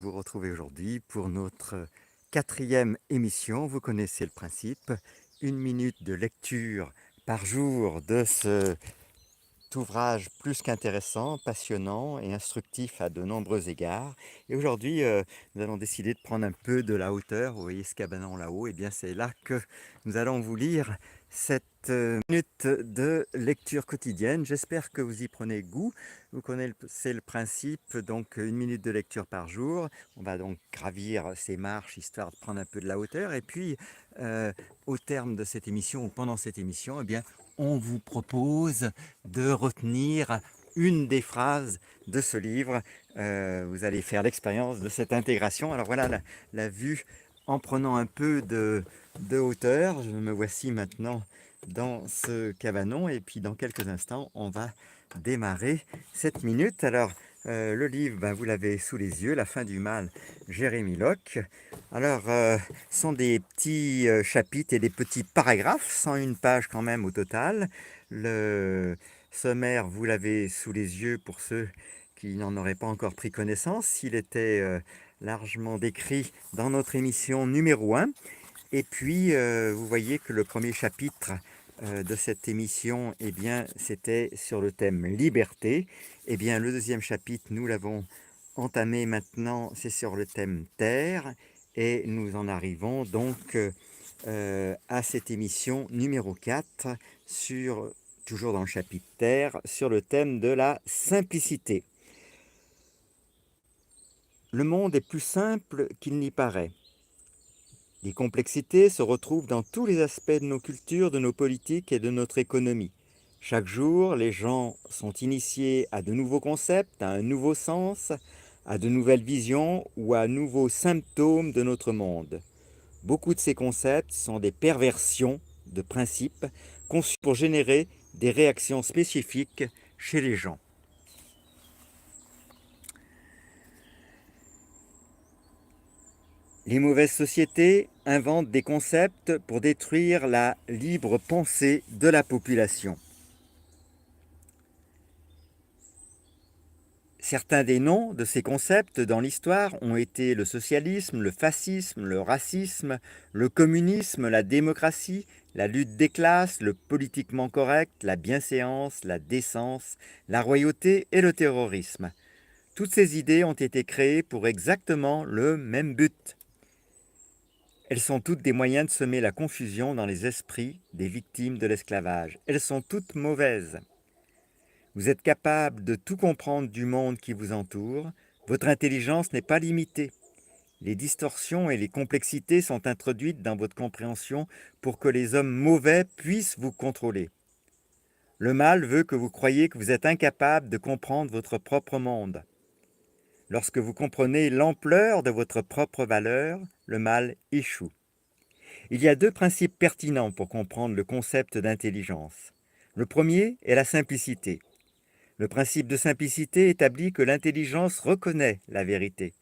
Vous retrouvez aujourd'hui pour notre quatrième émission. Vous connaissez le principe, une minute de lecture par jour de cet ouvrage plus qu'intéressant, passionnant et instructif à de nombreux égards. Et aujourd'hui, nous allons décider de prendre un peu de la hauteur. Vous voyez ce cabanon là-haut, et bien c'est là que nous allons vous lire cette minute de lecture quotidienne. J'espère que vous y prenez goût. Vous connaissez le principe, donc une minute de lecture par jour. On va donc gravir ces marches histoire de prendre un peu de la hauteur. Et puis, au terme de cette émission ou pendant cette émission, eh bien, on vous propose de retenir une des phrases de ce livre. Vous allez faire l'expérience de cette intégration. Alors voilà la vue en prenant un peu de hauteur. Je me voici maintenant dans ce cabanon et puis dans quelques instants, on va démarrer cette minute. Alors, le livre, vous l'avez sous les yeux, La fin du mal, Jérémie Locke. Alors, ce sont des petits chapitres et des petits paragraphes, 101 pages quand même au total. Le sommaire, vous l'avez sous les yeux pour ceux qui n'en auraient pas encore pris connaissance. Il était largement décrit dans notre émission numéro 1. Et puis, vous voyez que le premier chapitre de cette émission, eh bien, c'était sur le thème liberté. Eh bien, le deuxième chapitre, nous l'avons entamé maintenant, c'est sur le thème terre. Et nous en arrivons donc à cette émission numéro 4, sur, toujours dans le chapitre terre, sur le thème de la simplicité. Le monde est plus simple qu'il n'y paraît. Les complexités se retrouvent dans tous les aspects de nos cultures, de nos politiques et de notre économie. Chaque jour, les gens sont initiés à de nouveaux concepts, à un nouveau sens, à de nouvelles visions ou à nouveaux symptômes de notre monde. Beaucoup de ces concepts sont des perversions de principes conçus pour générer des réactions spécifiques chez les gens. Les mauvaises sociétés inventent des concepts pour détruire la libre pensée de la population. Certains des noms de ces concepts dans l'histoire ont été le socialisme, le fascisme, le racisme, le communisme, la démocratie, la lutte des classes, le politiquement correct, la bienséance, la décence, la royauté et le terrorisme. Toutes ces idées ont été créées pour exactement le même but. Elles sont toutes des moyens de semer la confusion dans les esprits des victimes de l'esclavage. Elles sont toutes mauvaises. Vous êtes capable de tout comprendre du monde qui vous entoure. Votre intelligence n'est pas limitée. Les distorsions et les complexités sont introduites dans votre compréhension pour que les hommes mauvais puissent vous contrôler. Le mal veut que vous croyiez que vous êtes incapable de comprendre votre propre monde. Lorsque vous comprenez l'ampleur de votre propre valeur, le mal échoue. Il y a deux principes pertinents pour comprendre le concept d'intelligence. Le premier est la simplicité. Le principe de simplicité établit que l'intelligence reconnaît la vérité.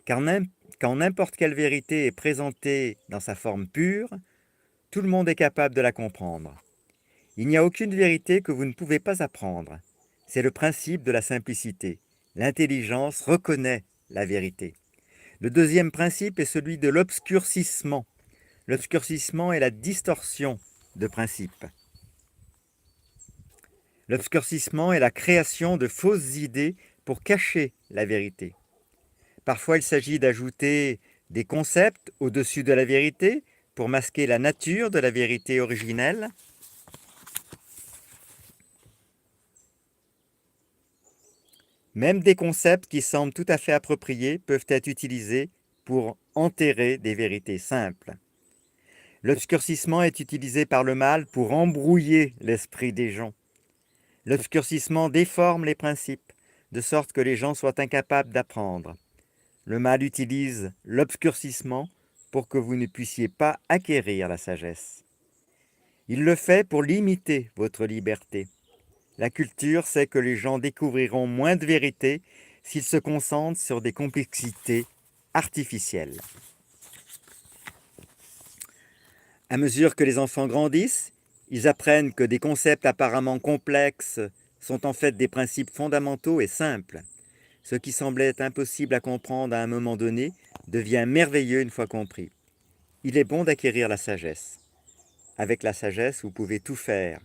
Quand n'importe quelle vérité est présentée dans sa forme pure, tout le monde est capable de la comprendre. Il n'y a aucune vérité que vous ne pouvez pas apprendre. C'est le principe de la simplicité. L'intelligence reconnaît la vérité. Le deuxième principe est celui de l'obscurcissement. L'obscurcissement est la distorsion de principe. L'obscurcissement est la création de fausses idées pour cacher la vérité. Parfois, il s'agit d'ajouter des concepts au-dessus de la vérité pour masquer la nature de la vérité originelle. Même des concepts qui semblent tout à fait appropriés peuvent être utilisés pour enterrer des vérités simples. L'obscurcissement est utilisé par le mal pour embrouiller l'esprit des gens. L'obscurcissement déforme les principes, de sorte que les gens soient incapables d'apprendre. Le mal utilise l'obscurcissement pour que vous ne puissiez pas acquérir la sagesse. Il le fait pour limiter votre liberté. La culture sait que les gens découvriront moins de vérité s'ils se concentrent sur des complexités artificielles. À mesure que les enfants grandissent, ils apprennent que des concepts apparemment complexes sont en fait des principes fondamentaux et simples. Ce qui semblait impossible à comprendre à un moment donné devient merveilleux une fois compris. Il est bon d'acquérir la sagesse. Avec la sagesse, vous pouvez tout faire.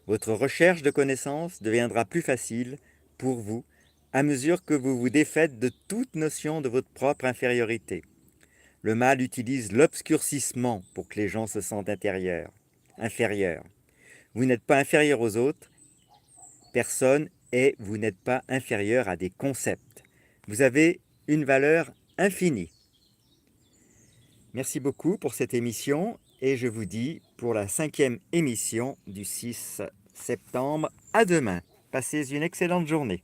Votre recherche de connaissances deviendra plus facile pour vous à mesure que vous vous défaites de toute notion de votre propre infériorité. Le mal utilise l'obscurcissement pour que les gens se sentent inférieurs. Vous n'êtes pas inférieur aux autres, personne, et vous n'êtes pas inférieur à des concepts. Vous avez une valeur infinie. Merci beaucoup pour cette émission et je vous dis pour la 5e émission du 6 septembre à demain. Passez une excellente journée.